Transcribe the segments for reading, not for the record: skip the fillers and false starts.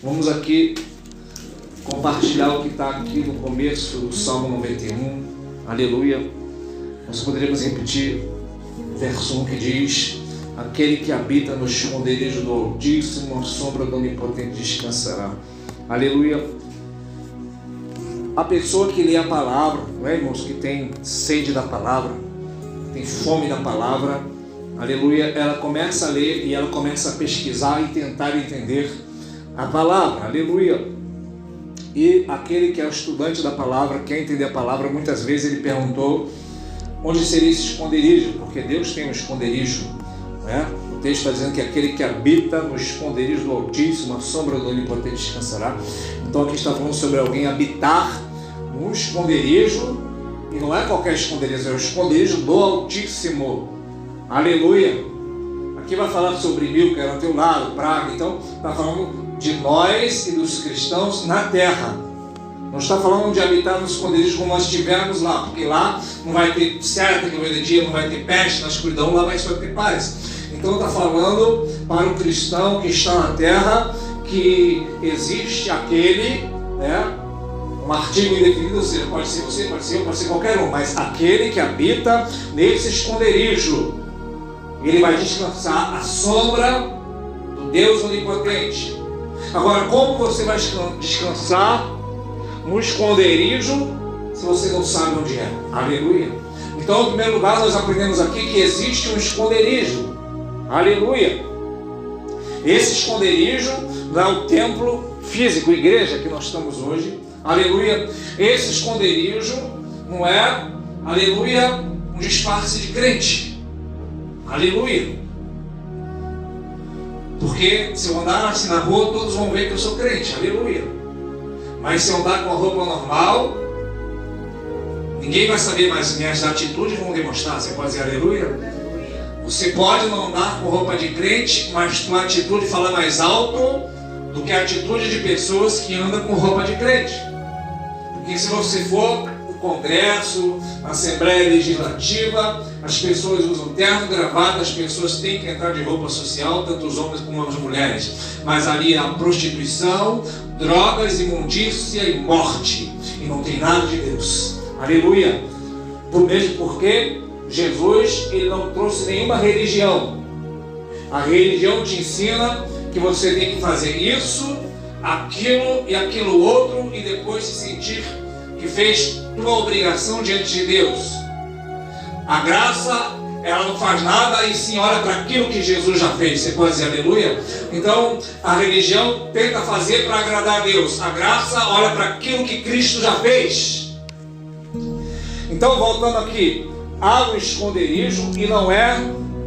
Vamos aqui compartilhar o que está aqui no começo do Salmo 91. Aleluia. Nós poderíamos repetir o verso 1 que diz: aquele que habita no esconderijo do Altíssimo, a sombra do Onipotente descansará. Aleluia. A pessoa que lê a palavra, não é, irmãos, que tem sede da palavra, tem fome da palavra, aleluia, ela começa a ler e ela começa a pesquisar e tentar entender a palavra, aleluia. E aquele que é o estudante da palavra, quer entender a palavra, muitas vezes ele perguntou onde seria esse esconderijo, porque Deus tem um esconderijo, né? O texto está dizendo que aquele que habita no esconderijo do Altíssimo, a sombra do Onipotente descansará. Então aqui está falando sobre alguém habitar num esconderijo, e não é qualquer esconderijo, é o esconderijo do Altíssimo, aleluia. Aqui vai falar sobre Milca, era ao teu lado, praga, então está falando de nós e dos cristãos na terra. Não está falando de habitar no esconderijo como nós estivermos lá, porque lá não vai ter certa que vai de dia, não vai ter peste na escuridão, lá vai só ter paz. Então está falando para o cristão que está na terra que existe aquele, né, um artigo indefinido, ou seja, pode ser você, pode ser eu, pode ser qualquer um, mas aquele que habita nesse esconderijo, ele vai descansar à sombra do Deus Onipotente. Agora, como você vai descansar no esconderijo se você não sabe onde é? Aleluia. Então, em primeiro lugar, nós aprendemos aqui que existe um esconderijo. Aleluia. Esse esconderijo não é o templo físico, igreja que nós estamos hoje. Aleluia. Esse esconderijo não é, aleluia, um disfarce de crente. Aleluia. Porque se eu andar assim na rua, todos vão ver que eu sou crente. Aleluia. Mas se eu andar com a roupa normal, ninguém vai saber, mas minhas atitudes vão demonstrar. Você pode dizer aleluia? Você pode não andar com roupa de crente, mas tua atitude fala mais alto do que a atitude de pessoas que andam com roupa de crente. Porque se você for no Congresso, na Assembleia Legislativa, as pessoas usam terno, gravata, as pessoas têm que entrar de roupa social, tanto os homens como as mulheres. Mas ali há prostituição, drogas, imundícia e morte. E não tem nada de Deus. Aleluia. Por mesmo porque Jesus, ele não trouxe nenhuma religião. A religião te ensina que você tem que fazer isso, aquilo e aquilo outro, e depois se sentir que fez tua obrigação diante de Deus. A graça, ela não faz nada e sim olha para aquilo que Jesus já fez. Você pode dizer aleluia? Então, a religião tenta fazer para agradar a Deus. A graça olha para aquilo que Cristo já fez. Então, voltando aqui, há um esconderijo e não é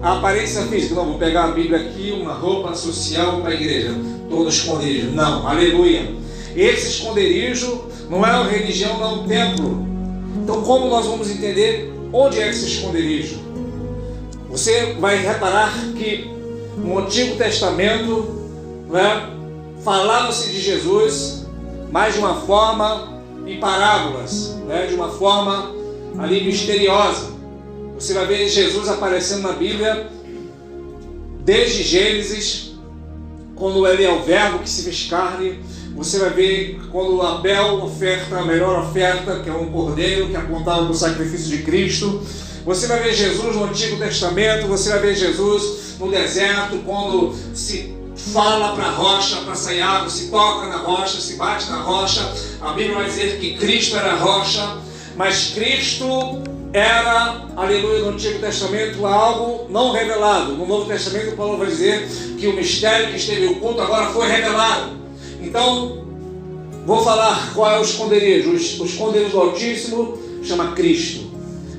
a aparência física. Não, vou pegar a Bíblia aqui, uma roupa social para a igreja. Todo esconderijo. Não, aleluia. Esse esconderijo não é uma religião, não é um templo. Então, como nós vamos entender onde é esse esconderijo? Você vai reparar que no Antigo Testamento, né, falava-se de Jesus, mas de uma forma em parábolas, né, de uma forma ali misteriosa. Você vai ver Jesus aparecendo na Bíblia desde Gênesis, quando ele é o verbo que se fez carne. Você vai ver quando Abel oferta a melhor oferta, que é um cordeiro que apontava para o sacrifício de Cristo. Você vai ver Jesus no Antigo Testamento. Você vai ver Jesus no deserto, quando se fala para a rocha para sair água, se toca na rocha, se bate na rocha. A Bíblia vai dizer que Cristo era a rocha, mas Cristo era, aleluia, no Antigo Testamento algo não revelado. No Novo Testamento, Paulo vai dizer que o mistério que esteve oculto agora foi revelado. Então, vou falar qual é o esconderijo. O esconderijo do Altíssimo chama Cristo.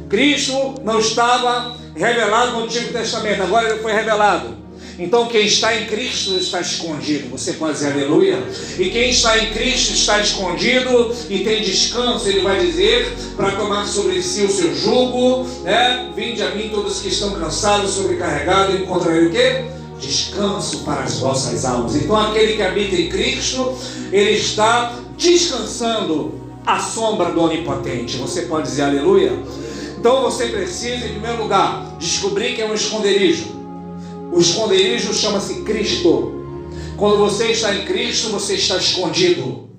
Cristo não estava revelado no Antigo Testamento, agora ele foi revelado. Então quem está em Cristo está escondido. Você pode dizer aleluia? E quem está em Cristo está escondido e tem descanso. Ele vai dizer para tomar sobre si o seu jugo, né? Vinde a mim todos que estão cansados, sobrecarregados, e encontrarei o quê? Descanso para as vossas almas. Então aquele que habita em Cristo, ele está descansando à sombra do Onipotente. Você pode dizer aleluia? Então você precisa, em primeiro lugar, descobrir que é um esconderijo. O esconderijo chama-se Cristo. Quando você está em Cristo, você está escondido.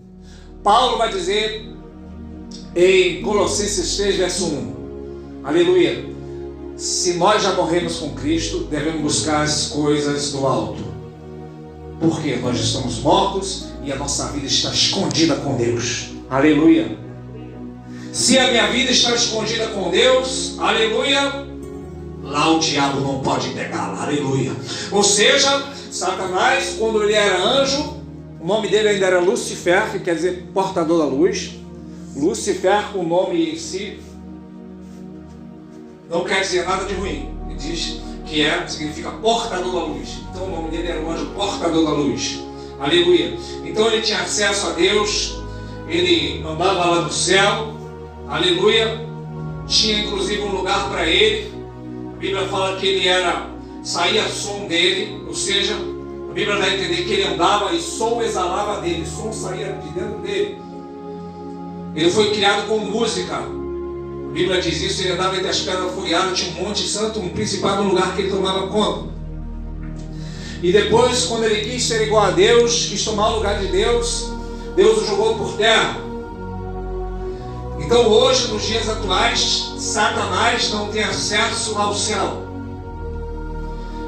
Paulo vai dizer em Colossenses 3, verso 1. Aleluia. Se nós já morremos com Cristo, devemos buscar as coisas do alto. Porque nós estamos mortos e a nossa vida está escondida com Deus. Aleluia. Se a minha vida está escondida com Deus, aleluia, lá o diabo não pode pegá-la. Aleluia. Ou seja, Satanás, quando ele era anjo, o nome dele ainda era Lucifer, que quer dizer portador da luz. Lucifer, o nome em si, não quer dizer nada de ruim. Ele diz que significa portador da luz. Então o nome dele era o anjo portador da luz. Aleluia. Então ele tinha acesso a Deus, ele andava lá no céu. Aleluia. Tinha inclusive um lugar para ele. A Bíblia fala que ele saía som dele, ou seja, a Bíblia dá a entender que ele andava e som exalava dele, som saía de dentro dele. Ele foi criado com música. A Bíblia diz isso, ele andava entre as pedras furiadas, tinha um monte santo, um principado no lugar que ele tomava conta. E depois, quando ele quis ser igual a Deus, quis tomar o lugar de Deus, Deus o jogou por terra. Então hoje, nos dias atuais, Satanás não tem acesso ao céu.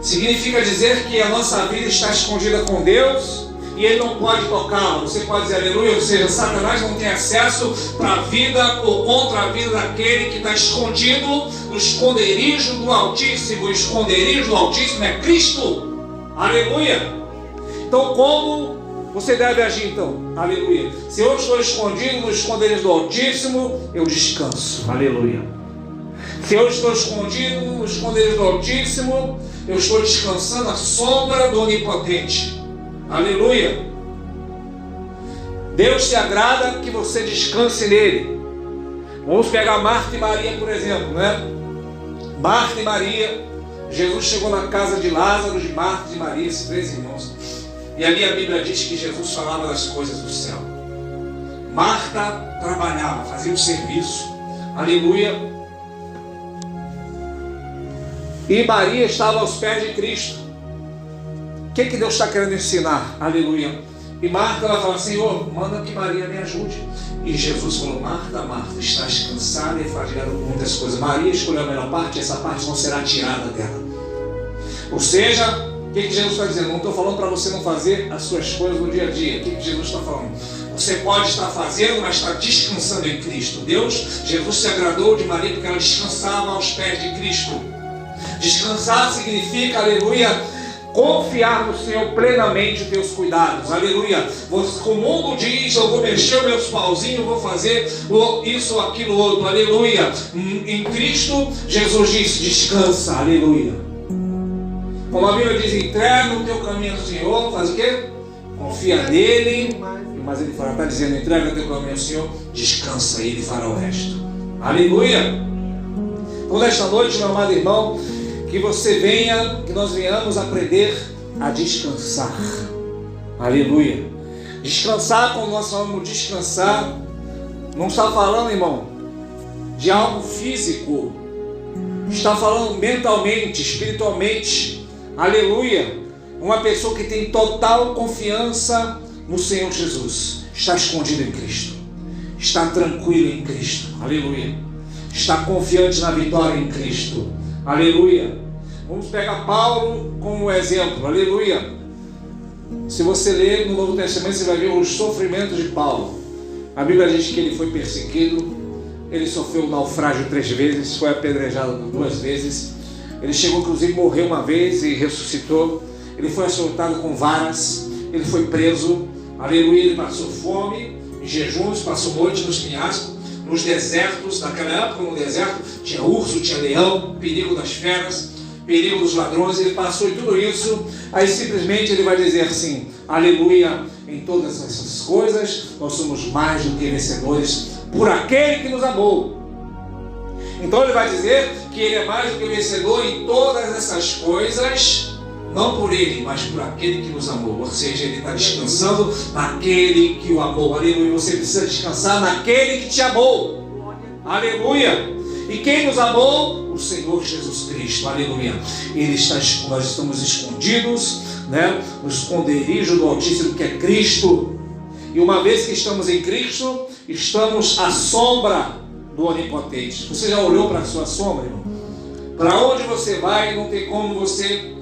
Significa dizer que a nossa vida está escondida com Deus e ele não pode tocá-la. Você pode dizer aleluia, ou seja, Satanás não tem acesso para a vida ou contra a vida daquele que está escondido no esconderijo do Altíssimo. O esconderijo do Altíssimo é Cristo. Aleluia. Então como você deve agir então? Aleluia. Se eu estou escondido no esconderijo do Altíssimo, eu descanso. Aleluia. Se eu estou escondido no esconderijo do Altíssimo, eu estou descansando à sombra do Onipotente. Aleluia. Deus se agrada que você descanse nele. Vamos pegar Marta e Maria, por exemplo, né? Marta e Maria. Jesus chegou na casa de Lázaro, de Marta e de Maria, esses três irmãos. E ali a Bíblia diz que Jesus falava das coisas do céu. Marta trabalhava, fazia o serviço. Aleluia. E Maria estava aos pés de Cristo. O que Deus está querendo ensinar? Aleluia. E Marta, ela fala, Senhor, manda que Maria me ajude. E Jesus falou, Marta, Marta, estás cansada e fadigada com muitas coisas. Maria escolheu a melhor parte, essa parte não será tirada dela. Ou seja, o que Jesus está dizendo? Não estou falando para você não fazer as suas coisas no dia a dia. O que Jesus está falando? Você pode estar fazendo, mas está descansando em Cristo. Jesus se agradou de Maria porque ela descansava aos pés de Cristo. Descansar significa, aleluia, confiar no Senhor plenamente os teus cuidados. Aleluia. O mundo diz, eu vou mexer meus pauzinhos, vou fazer isso ou aquilo outro. Aleluia. Em Cristo, Jesus disse, descansa. Aleluia. Como a Bíblia diz, entrega o teu caminho ao Senhor, faz o quê? Confia nele. Mas ele está dizendo, entrega o teu caminho ao Senhor, descansa, ele fará o resto. Aleluia. Então nesta noite, meu amado irmão, que nós venhamos aprender a descansar. Aleluia. Descansar, quando nós falamos descansar, não está falando, irmão, de algo físico. Está falando mentalmente, espiritualmente. Aleluia. Uma pessoa que tem total confiança no Senhor Jesus. Está escondido em Cristo. Está tranquilo em Cristo. Aleluia. Está confiante na vitória em Cristo. Aleluia. Vamos pegar Paulo como exemplo. Aleluia. Se você ler no Novo Testamento, você vai ver os sofrimentos de Paulo. A Bíblia diz que ele foi perseguido, ele sofreu um naufrágio 3 vezes, foi apedrejado 2 vezes. Ele chegou, inclusive, morreu uma vez e ressuscitou. Ele foi açoitado com varas, ele foi preso. Aleluia. Ele passou fome, em jejuns, passou noite nos penhascos, nos desertos. Naquela época, no deserto, tinha urso, tinha leão, perigo das feras, perigo dos ladrões. Ele passou em tudo isso. Aí simplesmente ele vai dizer assim, aleluia, em todas essas coisas nós somos mais do que vencedores por aquele que nos amou. Então ele vai dizer que ele é mais do que vencedor em todas essas coisas, não por ele, mas por aquele que nos amou. Ou seja, ele está descansando naquele que o amou. Aleluia. Você precisa descansar naquele que te amou. Aleluia. E quem nos amou? O Senhor Jesus Cristo. Aleluia. Nós estamos escondidos né, no esconderijo do Altíssimo, que é Cristo. E uma vez que estamos em Cristo, estamos à sombra do Onipotente. Você já olhou para a sua sombra, irmão? Para onde você vai, não tem como você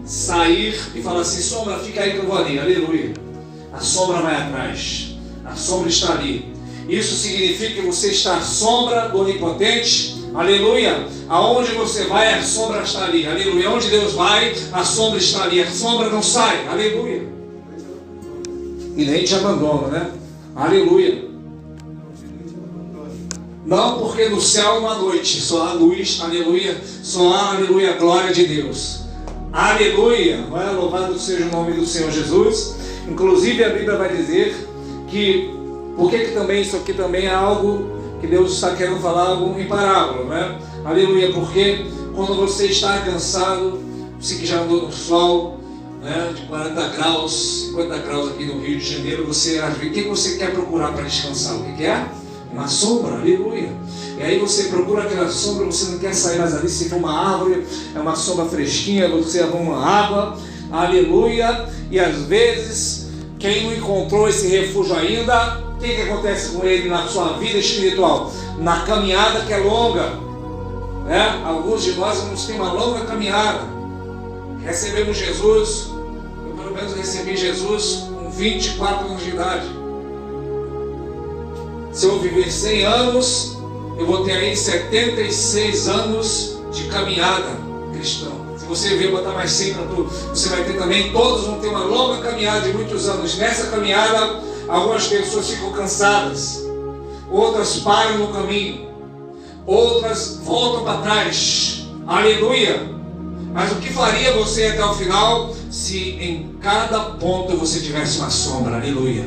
sair e falar assim: sombra, fica aí que eu vou ali. Aleluia. A sombra vai atrás. A sombra está ali. Isso significa que você está à sombra do Onipotente. Aleluia. Aonde você vai, a sombra está ali. Aleluia. Onde Deus vai, a sombra está ali. A sombra não sai. Aleluia. E nem te abandona, né? Aleluia. Não, porque no céu não há noite, só há luz. Aleluia. Só há, aleluia, glória de Deus. Aleluia. Não é? Louvado seja o nome do Senhor Jesus. Inclusive a Bíblia vai dizer que, por que também isso aqui também é algo que Deus está querendo falar, algo em parábola, né? Aleluia, porque quando você está cansado, você que já andou no sol, né, de 40 graus, 50 graus aqui no Rio de Janeiro, você, o que você quer procurar para descansar? O que é? Uma sombra, aleluia. E aí você procura aquela sombra, você não quer sair mais ali, se for uma árvore, é uma sombra fresquinha, você arruma água, aleluia. E às vezes, quem não encontrou esse refúgio ainda, o que acontece com ele na sua vida espiritual? Na caminhada que é longa, né? Alguns de nós vamos ter uma longa caminhada. Recebemos Jesus, eu pelo menos recebi Jesus com 24 anos de idade. Se eu viver 100 anos, eu vou ter aí 76 anos de caminhada cristã. Se você viver, botar mais 100 para tu, você vai ter também, todos vão ter uma longa caminhada de muitos anos. Nessa caminhada, algumas pessoas ficam cansadas, outras param no caminho, outras voltam para trás. Aleluia! Mas o que faria você até o final se em cada ponto você tivesse uma sombra? Aleluia!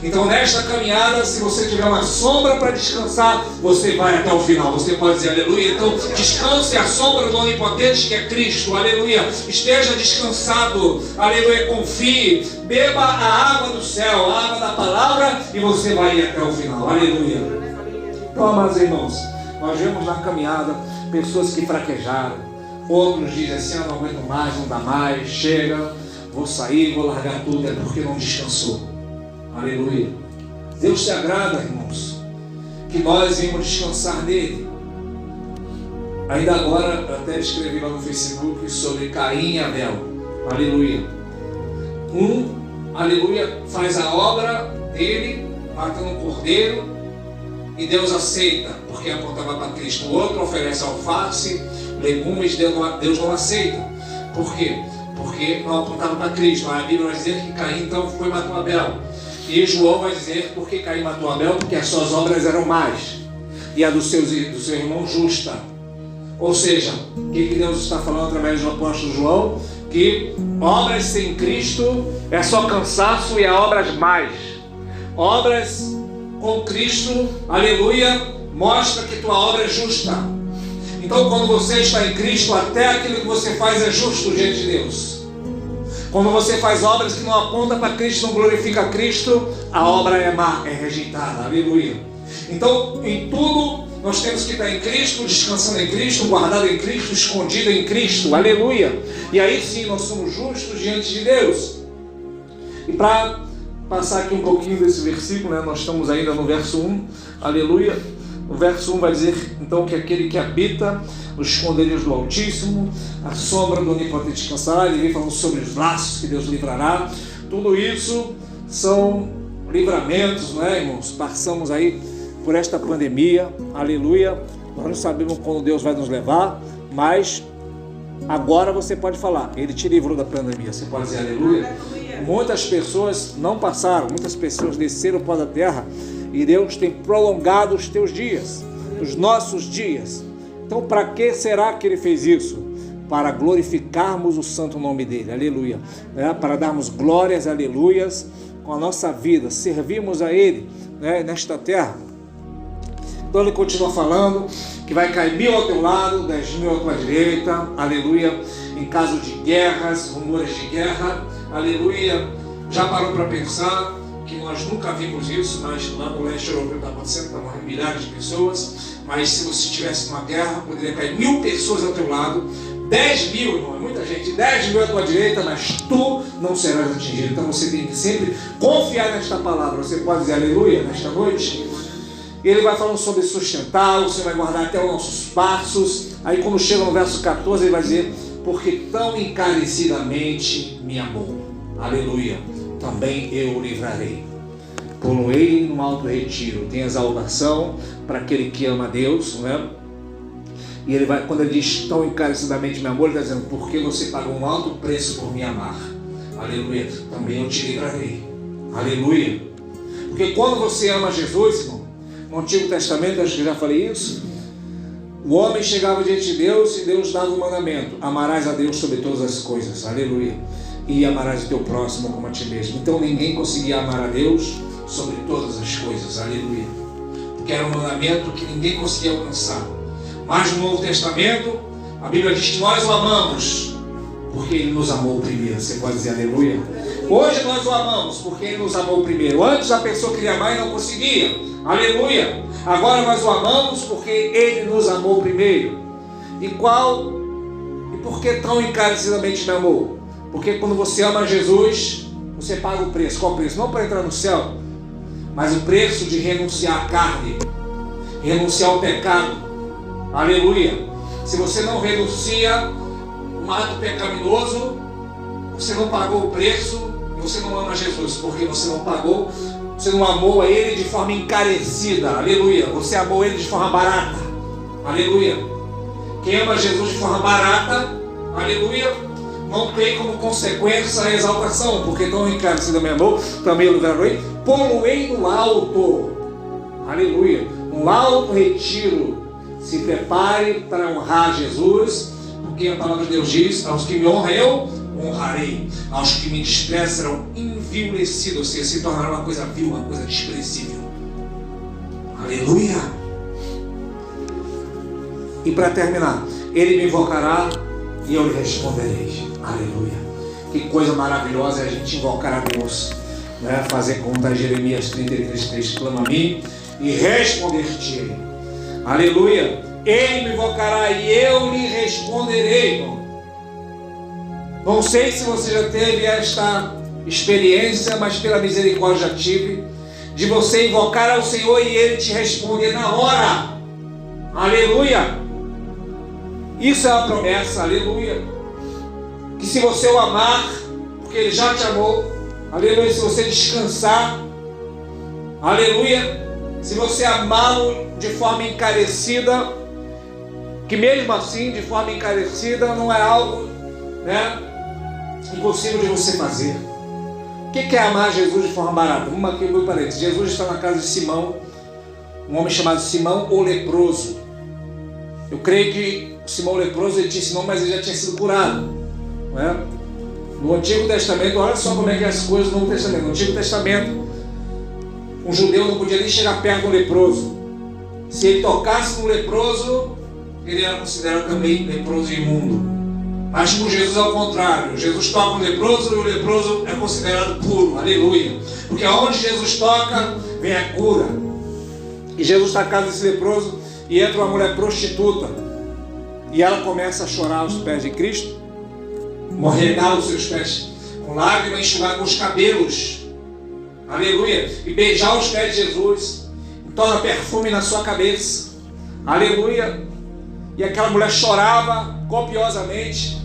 Então nesta caminhada, se você tiver uma sombra para descansar, você vai até o final. Você pode dizer aleluia. Então descanse à sombra do Onipotente, que é Cristo. Aleluia. Esteja descansado. Aleluia. Confie. Beba a água do céu, a água da palavra, e você vai ir até o final. Aleluia. Então, amados irmãos, nós vemos na caminhada pessoas que fraquejaram. Outros dizem assim: eu não aguento mais, não dá mais, chega, vou sair, vou largar tudo. É porque não descansou. Aleluia. Deus se agrada, irmãos, que nós vimos descansar nele. Ainda agora, eu até escrevi lá no Facebook sobre Caim e Abel. Aleluia. Aleluia, faz a obra dele, matando um cordeiro, e Deus aceita, porque apontava para Cristo. O outro oferece alface, legumes, Deus não aceita. Por quê? Porque não apontava para Cristo. A Bíblia vai dizer que Caim então foi e matou Abel. E João vai dizer por que Caim matou Abel, porque as suas obras eram más e a do seu irmão justa. Ou seja, o que Deus está falando através do apóstolo João? Que obras sem Cristo é só cansaço e há obras más. Obras com Cristo, aleluia, mostra que tua obra é justa. Então quando você está em Cristo, até aquilo que você faz é justo diante de Deus. Quando você faz obras que não apontam para Cristo, não glorifica Cristo, a obra é má, é rejeitada. Aleluia. Então, em tudo, nós temos que estar em Cristo, descansando em Cristo, guardado em Cristo, escondido em Cristo. Aleluia. E aí sim, nós somos justos diante de Deus. E para passar aqui um pouquinho desse versículo, né, nós estamos ainda no verso 1. Aleluia. O verso 1 vai dizer, então, que aquele que habita nos esconderijos do Altíssimo, a sombra do Onipotente descansará. Ele vem falando sobre os laços que Deus livrará. Tudo isso são livramentos, não é, irmãos? Passamos aí por esta pandemia, aleluia. Nós não sabemos quando Deus vai nos levar, mas agora você pode falar, Ele te livrou da pandemia. Você pode dizer aleluia. Muitas pessoas não passaram, muitas pessoas desceram para a terra, e Deus tem prolongado os teus dias, os nossos dias. Então, para que será que Ele fez isso? Para glorificarmos o santo nome dEle, aleluia. Para darmos glórias, aleluias, com a nossa vida, servirmos a Ele, né, nesta terra. Então Ele continua falando que vai cair 1000 ao teu lado, 10.000 à tua direita, aleluia. Em caso de guerras, rumores de guerra, aleluia. Já parou para pensar que nós nunca vimos isso, mas lá no leste europeu está acontecendo, está morrendo milhares de pessoas. Mas se você estivesse numa guerra, poderia cair 1000 pessoas ao teu lado, 10 mil, irmão, é muita gente, 10 mil à tua direita, mas tu não serás atingido. Então você tem que sempre confiar nesta palavra. Você pode dizer aleluia nesta noite? E ele vai falando sobre sustentar, você vai guardar até os nossos passos. Aí quando chega no verso 14, ele vai dizer, porque tão encarecidamente me amou. Aleluia. Também eu o livrarei. Poloei no alto retiro. Tem exaltação para aquele que ama a Deus, não é? E ele vai, quando ele diz tão encarecidamente me amou, ele está dizendo, porque você pagou um alto preço por me amar. Aleluia. Também eu te livrarei. Aleluia. Porque quando você ama Jesus, irmão, no Antigo Testamento, acho que eu já falei isso, o homem chegava diante de Deus e Deus dava um mandamento: amarás a Deus sobre todas as coisas, aleluia, e amarás o teu próximo como a ti mesmo. Então ninguém conseguia amar a Deus sobre todas as coisas, aleluia, porque era um mandamento que ninguém conseguia alcançar. Mas no Novo Testamento, a Bíblia diz que nós o amamos porque Ele nos amou primeiro. Você pode dizer aleluia? Hoje nós o amamos porque Ele nos amou primeiro. Antes a pessoa queria amar e não conseguia, aleluia. Agora nós o amamos porque Ele nos amou primeiro. E por que tão encarecidamente me amou? Porque quando você ama Jesus, você paga o preço. Qual o preço? Não para entrar no céu, mas o preço de renunciar à carne, renunciar ao pecado. Aleluia. Se você não renuncia um ato pecaminoso, você não pagou o preço, você não ama Jesus, porque você não pagou, você não amou a Ele de forma encarecida, aleluia. Você amou Ele de forma barata, aleluia. Quem ama Jesus de forma barata, aleluia, não tem como consequência a exaltação, porque tão encarecida me amou, também eu livrarei, poloei no alto, aleluia, no alto retiro. Se prepare para honrar Jesus, porque a palavra de Deus diz, aos que me honram eu honrarei, aos que me desprezam serão envilecidos, ou seja, se tornará uma coisa vil, uma coisa desprezível. Aleluia. E para terminar, Ele me invocará e eu lhe responderei. Aleluia. Que coisa maravilhosa é a gente invocar a Deus, né? Fazer conta a Jeremias 33:3, clama a mim e responder-te. Aleluia. Ele me invocará e eu lhe responderei, irmão. Não sei se você já teve esta experiência, mas pela misericórdia já tive, de você invocar ao Senhor e Ele te responder na hora. Aleluia. Isso é uma promessa, aleluia. Que se você o amar, porque Ele já te amou, aleluia, se você descansar, aleluia, se você amá-lo de forma encarecida, que mesmo assim, de forma encarecida, não é algo, né, impossível de você fazer. O que é amar Jesus de forma barata? Vamos aqui no parênteses. Jesus está na casa de Simão, um homem chamado Simão o leproso. Eu creio que Simão o leproso, ele tinha esse nome, mas ele já tinha sido curado, não é? No Antigo Testamento, olha só como é que é as coisas no Novo Testamento. No Antigo Testamento, um judeu não podia nem chegar perto do leproso. Se ele tocasse no leproso, ele era considerado também leproso e imundo. Mas com Jesus é o contrário. Jesus toca o leproso e o leproso é considerado puro. Aleluia. Porque aonde Jesus toca, vem a cura. E Jesus está na casa desse leproso e entra uma mulher prostituta. E ela começa a chorar aos pés de Cristo, regar os seus pés com lágrimas, enxugar com os cabelos. Aleluia. E beijar os pés de Jesus. Torna perfume na sua cabeça. Aleluia. E aquela mulher chorava copiosamente.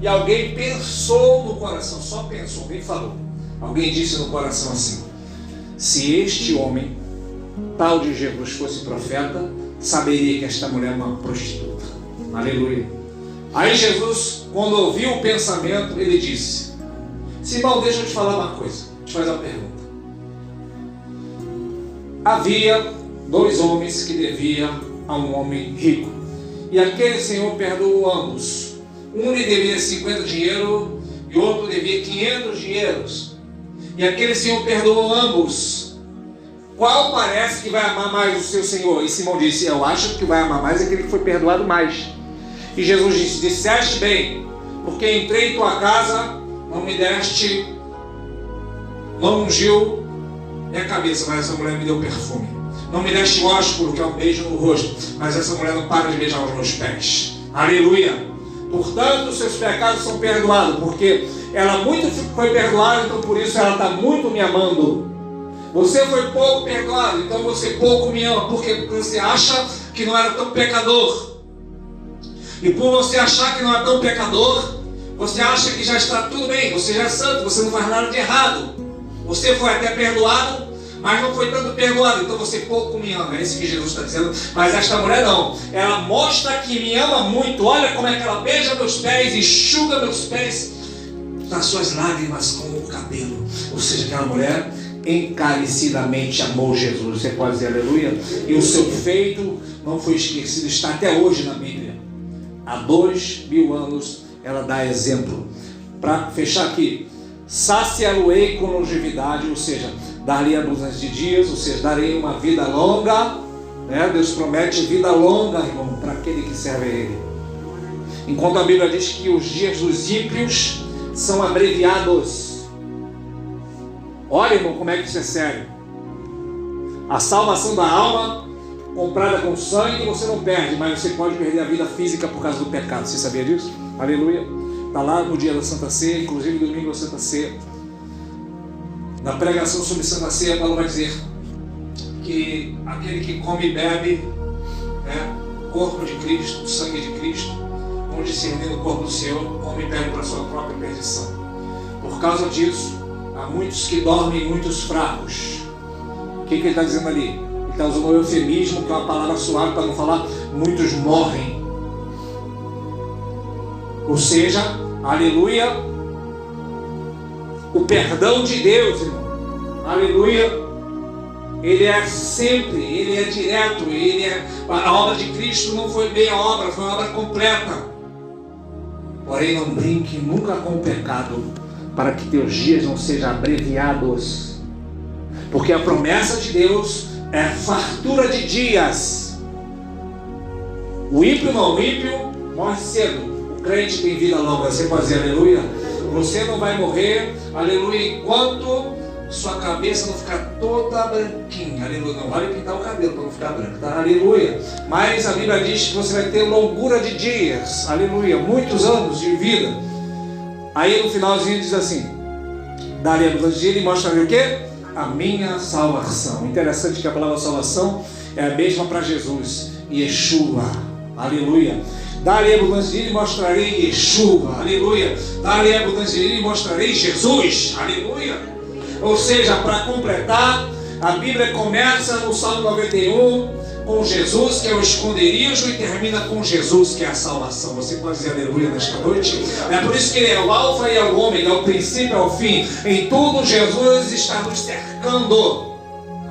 E alguém pensou no coração, só pensou, alguém falou. Alguém disse no coração assim: se este homem, tal de Jesus, fosse profeta, saberia que esta mulher é uma prostituta. Aleluia. Aí Jesus, quando ouviu o pensamento, ele disse: Simão, deixa eu te falar uma coisa, te fazer uma pergunta. Havia 2 homens que deviam a um homem rico, e aquele senhor perdoou ambos. Um lhe devia 50 dinheiros e outro devia 500 dinheiros. E aquele senhor perdoou ambos. Qual parece que vai amar mais o seu senhor? E Simão disse: eu acho que vai amar mais aquele que foi perdoado mais. E Jesus disse: disseste bem, porque entrei em tua casa, não me deste, não ungiu minha cabeça, mas essa mulher me deu perfume. Não me deste ósculo, que é um beijo no rosto, mas essa mulher não para de beijar os meus pés. Aleluia. Portanto, seus pecados são perdoados, porque ela muito foi perdoada, então por isso ela está muito me amando. Você foi pouco perdoado, então você pouco me ama, porque você acha que não era tão pecador. E por você achar que não é tão pecador, você acha que já está tudo bem, você já é santo, você não faz nada de errado. Você foi até perdoado, mas não foi tanto perdoado, então você pouco me ama. É isso que Jesus está dizendo. Mas esta mulher não, ela mostra que me ama muito. Olha como é que ela beija meus pés, enxuga meus pés das suas lágrimas com o cabelo. Ou seja, aquela mulher encarecidamente amou Jesus. Você pode dizer aleluia? E o seu feito não foi esquecido, está até hoje na Bíblia. Há 2000 anos ela dá exemplo. Para fechar aqui, saciá-lo-ei com longevidade, ou seja, dar-lhe abundância de dias, ou seja, darei uma vida longa, né? Deus promete vida longa, irmão, para aquele que serve a Ele. Enquanto a Bíblia diz que os dias dos ímpios são abreviados. Olha, irmão, como é que isso é sério. A salvação da alma, comprada com sangue, você não perde, mas você pode perder a vida física por causa do pecado. Você sabia disso? Aleluia. Está lá no dia da Santa Ceia, inclusive domingo da Santa Ceia. Na pregação sobre Santa Ceia, Paulo vai dizer que aquele que come e bebe, né, o corpo de Cristo, o sangue de Cristo, não discernindo o corpo do Senhor, come e bebe para a sua própria perdição. Por causa disso, há muitos que dormem e muitos fracos. O que ele está dizendo ali? Ele está usando o eufemismo, que é uma palavra suave para não falar muitos morrem. Ou seja, aleluia, o perdão de Deus, irmão, aleluia, ele é sempre, ele é direto, a obra de Cristo não foi meia obra, foi uma obra completa. Porém, não brinque nunca com o pecado, para que teus dias não sejam abreviados, porque a promessa de Deus é fartura de dias. O ímpio não, o ímpio morre cedo. O crente tem vida longa. Você pode dizer aleluia? Você não vai morrer, aleluia, enquanto sua cabeça não ficar toda branquinha. Aleluia. Não vale pintar o cabelo para não ficar branco, tá? Aleluia. Mas a Bíblia diz que você vai ter longura de dias. Aleluia. Muitos anos de vida. Aí no finalzinho diz assim: dali a luz dia ele mostra o quê? A minha salvação. Interessante que a palavra salvação é a mesma para Jesus. Yeshua. Aleluia. Dá-lhe abundância de dia e mostrarei Yeshua, aleluia. Dá-lhe abundância de dia e mostrarei Jesus, aleluia. Ou seja, para completar, a Bíblia começa no Salmo 91 com Jesus, que é o esconderijo, e termina com Jesus, que é a salvação. Você pode dizer aleluia nesta noite? É por isso que ele é o alfa e é o ômega, o princípio e o fim. Em tudo Jesus está nos cercando,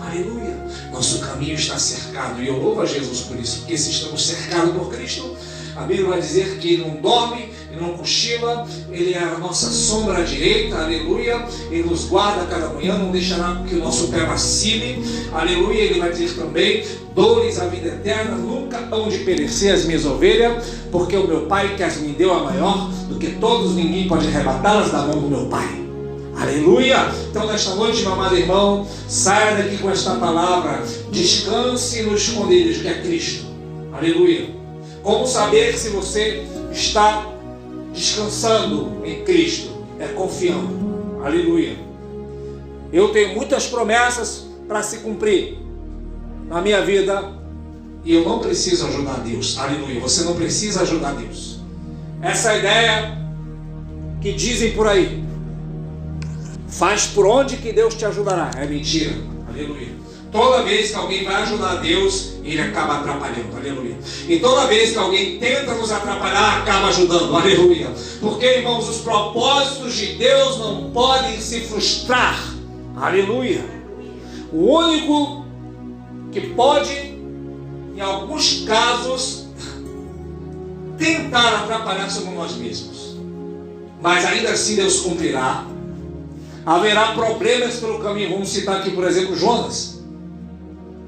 aleluia. Nosso caminho está cercado, e eu louvo a Jesus por isso, porque se estamos cercados por Cristo, a Bíblia vai dizer que ele não dorme, ele não cochila, ele é a nossa sombra direita, aleluia. Ele nos guarda a cada manhã, não deixará que o nosso pé vacile, aleluia. Ele vai dizer também: dou-lhes a vida eterna, nunca hão de perecer as minhas ovelhas, porque o meu Pai que as me deu é maior do que todos, ninguém pode arrebatá-las da mão do meu Pai. Aleluia! Então nesta noite, meu amado irmão, saia daqui com esta palavra: descanse no esconderijo que é Cristo. Aleluia! Como saber se você está descansando em Cristo? É confiando. Aleluia. Eu tenho muitas promessas para se cumprir na minha vida e eu não preciso ajudar Deus. Aleluia. Você não precisa ajudar Deus. Essa ideia que dizem por aí, faz por onde que Deus te ajudará, é mentira. Aleluia. Toda vez que alguém vai ajudar Deus, ele acaba atrapalhando, aleluia. E toda vez que alguém tenta nos atrapalhar, acaba ajudando, aleluia. Porque, irmãos, os propósitos de Deus não podem se frustrar, aleluia. O único que pode, em alguns casos, tentar atrapalhar somos nós mesmos. Mas ainda assim Deus cumprirá. Haverá problemas pelo caminho. Vamos citar aqui, por exemplo, Jonas.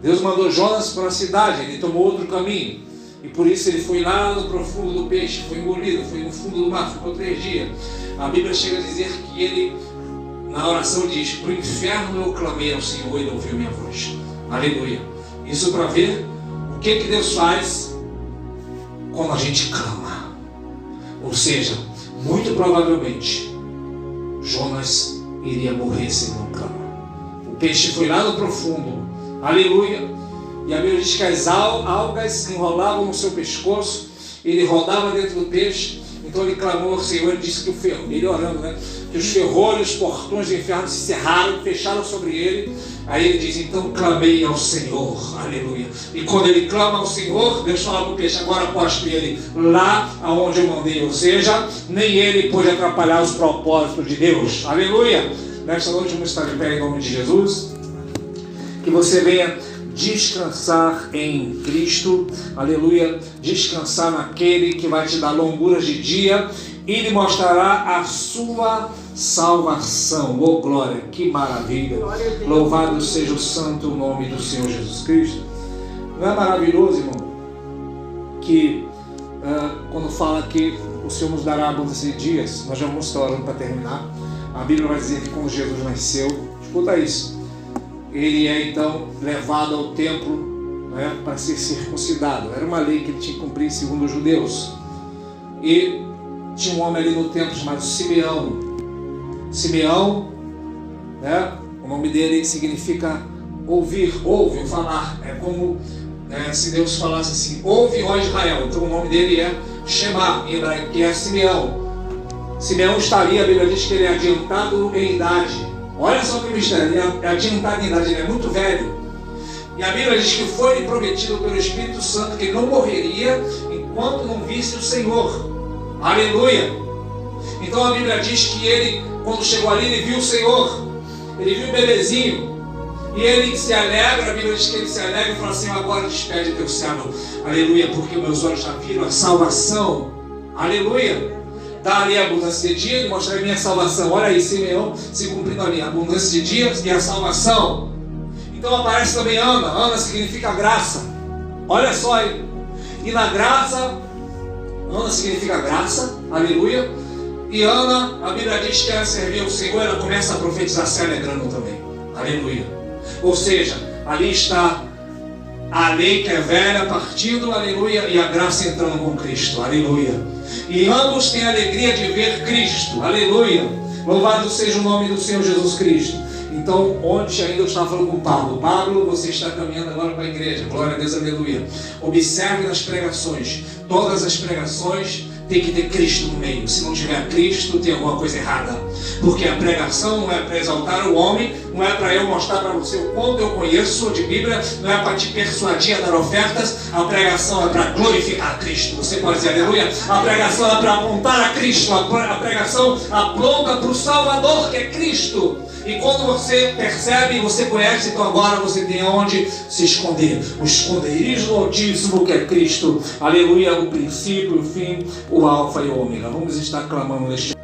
Deus mandou Jonas para a cidade, ele tomou outro caminho, e por isso ele foi lá no profundo do peixe, foi engolido, foi no fundo do mar, ficou 3 dias. A Bíblia chega a dizer que ele, na oração, diz: para o inferno eu clamei ao Senhor e ele ouviu minha voz. Aleluia. Isso para ver o que Deus faz quando a gente clama. Ou seja, muito provavelmente, Jonas iria morrer se não clamar. O peixe foi lá no profundo, aleluia, e a Bíblia diz que as algas se enrolavam no seu pescoço, ele rodava dentro do peixe, então ele clamou ao Senhor, ele disse que ele orando, né? Que os ferrolhos, os portões do inferno se cerraram, fecharam sobre ele. Aí ele diz, então clamei ao Senhor, aleluia. E quando ele clama ao Senhor, Deus fala para o peixe, agora poste ele lá aonde eu mandei. Ou seja, nem ele pôde atrapalhar os propósitos de Deus, aleluia. Nesta noite vamos estar de pé em nome de Jesus. Que você venha descansar em Cristo, aleluia. Descansar naquele que vai te dar longuras de dia e lhe mostrará a sua salvação. Oh glória, que maravilha. Louvado seja o santo nome do Senhor Jesus Cristo. Não é maravilhoso, irmão, que quando fala que o Senhor nos dará abundância de dias, nós já vamos estar orando para terminar. A Bíblia vai dizer que quando Jesus nasceu, escuta isso, ele é então levado ao templo, né, para ser circuncidado. Era uma lei que ele tinha que cumprir segundo os judeus. E tinha um homem ali no templo chamado Simeão. Simeão, né, o nome dele significa ouvir, ouve, falar. É como se Deus falasse assim, ouve, ó Israel. Então o nome dele é Shema, em hebraico, que é Simeão. Simeão estaria, a Bíblia diz que ele é adiantado em idade. Olha só que mistério, ele é adiantado em idade, ele é muito velho. E a Bíblia diz que foi prometido pelo Espírito Santo que ele não morreria enquanto não visse o Senhor. Aleluia! Então a Bíblia diz que ele, quando chegou ali, ele viu o Senhor. Ele viu o bebezinho. E ele se alegra, a Bíblia diz que ele se alegra e fala assim, agora despede teu servo. Aleluia, porque meus olhos já viram a salvação. Aleluia! Dá ali a abundância de dia e mostrar a minha salvação. Olha aí, Simeão se cumprindo ali, a abundância de dias e a salvação. Então aparece também Ana. Ana significa graça. Olha só aí. E na graça, Ana significa graça, aleluia. E Ana, a Bíblia diz que ela servia ao Senhor, ela começa a profetizar se alegrando também, aleluia. Ou seja, ali está a lei que é velha partindo, aleluia, e a graça entrando com Cristo, aleluia. E ambos têm a alegria de ver Cristo, aleluia. Louvado seja o nome do Senhor Jesus Cristo. Então, ontem ainda eu estava falando com o Pablo. Pablo, você está caminhando agora para a igreja, glória a Deus, aleluia. Observe nas pregações, todas as pregações tem que ter Cristo no meio. Se não tiver Cristo, tem alguma coisa errada. Porque a pregação não é para exaltar o homem, não é para eu mostrar para você o quanto eu conheço de Bíblia, não é para te persuadir a dar ofertas. A pregação é para glorificar a Cristo. Você pode dizer aleluia? A pregação é para apontar a Cristo. A pregação aponta para o Salvador, que é Cristo. E quando você percebe, você conhece, então agora você tem onde se esconder. O esconderijo do Altíssimo, que é Cristo. Aleluia, o princípio, o fim, o alfa e o ômega. Vamos estar clamando neste